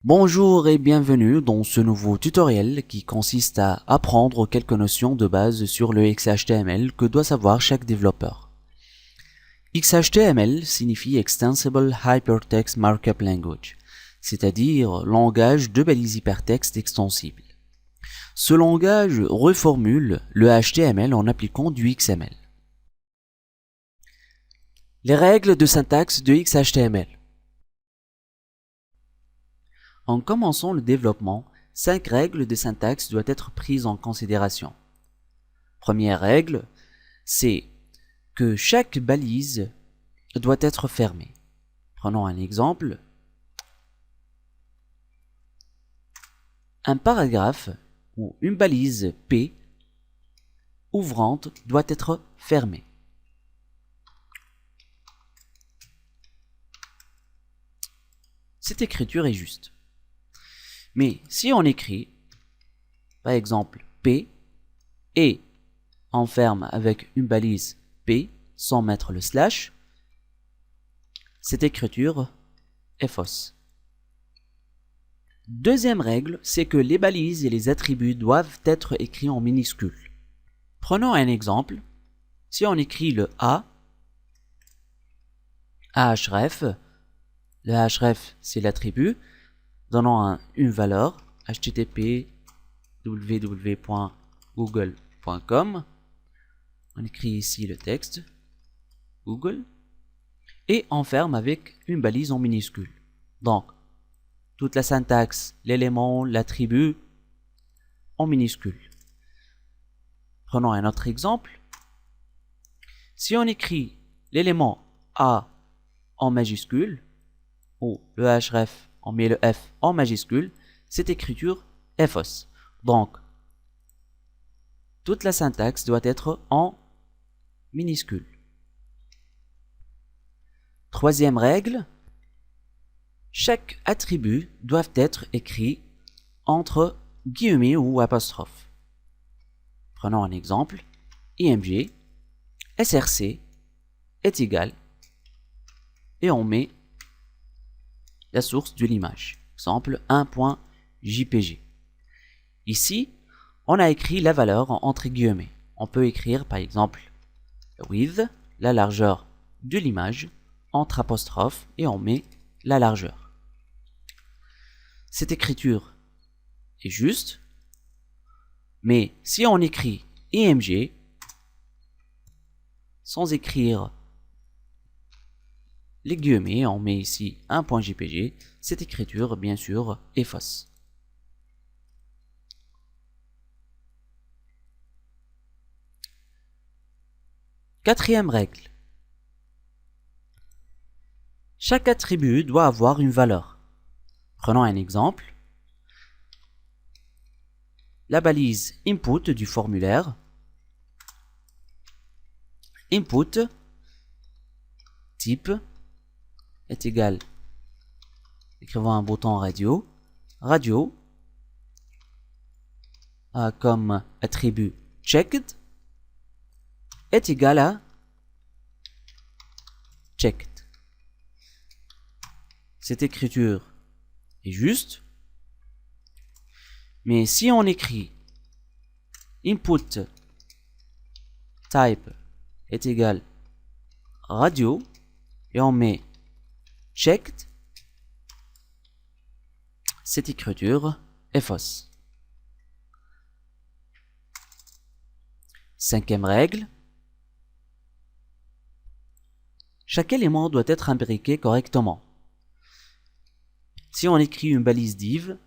Bonjour et bienvenue dans ce nouveau tutoriel qui consiste à apprendre quelques notions de base sur le XHTML que doit savoir chaque développeur. XHTML signifie Extensible Hypertext Markup Language, c'est-à-dire langage de balises hypertexte extensible. Ce langage reformule le HTML en appliquant du XML. Les règles de syntaxe de XHTML. En commençant le développement, 5 règles de syntaxe doivent être prises en considération. Première règle, c'est que chaque balise doit être fermée. Prenons un exemple. Un paragraphe ou une balise P ouvrante doit être fermée. Cette écriture est juste. Mais si on écrit, par exemple, P, et on ferme avec une balise P, sans mettre le slash, cette écriture est fausse. Deuxième règle, c'est que les balises et les attributs doivent être écrits en minuscules. Prenons un exemple. Si on écrit le A, href, le href c'est l'attribut, donnant une valeur, http www.google.com. On écrit ici le texte, Google, et on ferme avec une balise en minuscule. Donc, toute la syntaxe, l'élément, l'attribut, en minuscule. Prenons un autre exemple. Si on écrit l'élément A en majuscule, ou le href, on met le F en majuscule, cette écriture est fausse. Donc, toute la syntaxe doit être en minuscule. Troisième règle, chaque attribut doit être écrit entre guillemets ou apostrophes. Prenons un exemple. img src est égal, et on met la source de l'image, exemple 1.jpg. Ici, on a écrit la valeur entre guillemets. On peut écrire par exemple width, la largeur de l'image, entre apostrophes, et on met la largeur. Cette écriture est juste, mais si on écrit img sans écrire les guillemets, on met ici 1.jpg, cette écriture bien sûr est fausse. Quatrième règle. Chaque attribut doit avoir une valeur. Prenons un exemple. La balise input du formulaire. Input type est égal, écrivons un bouton radio. Radio a comme attribut checked est égal à checked. Cette écriture est juste, mais si on écrit input type est égal radio et on met checked, cette écriture est fausse. Cinquième règle. Chaque élément doit être imbriqué correctement. Si on écrit une balise div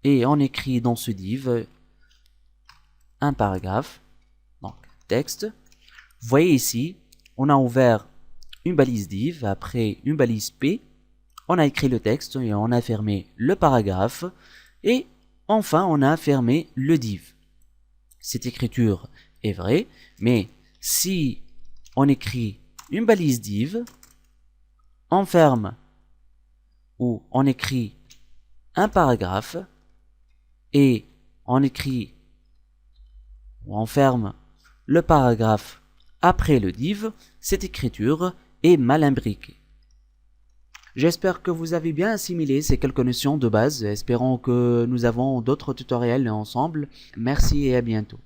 et on écrit dans ce div un paragraphe, donc texte, vous voyez ici, on a ouvert une balise div, après une balise p, on a écrit le texte et on a fermé le paragraphe, et enfin on a fermé le div. Cette écriture est vraie, mais si on écrit une balise div, on ferme ou on écrit un paragraphe et on écrit ou on ferme le paragraphe après le div, cette écriture est mal imbriquée. J'espère que vous avez bien assimilé ces quelques notions de base. Espérons que nous avons d'autres tutoriels ensemble. Merci et à bientôt.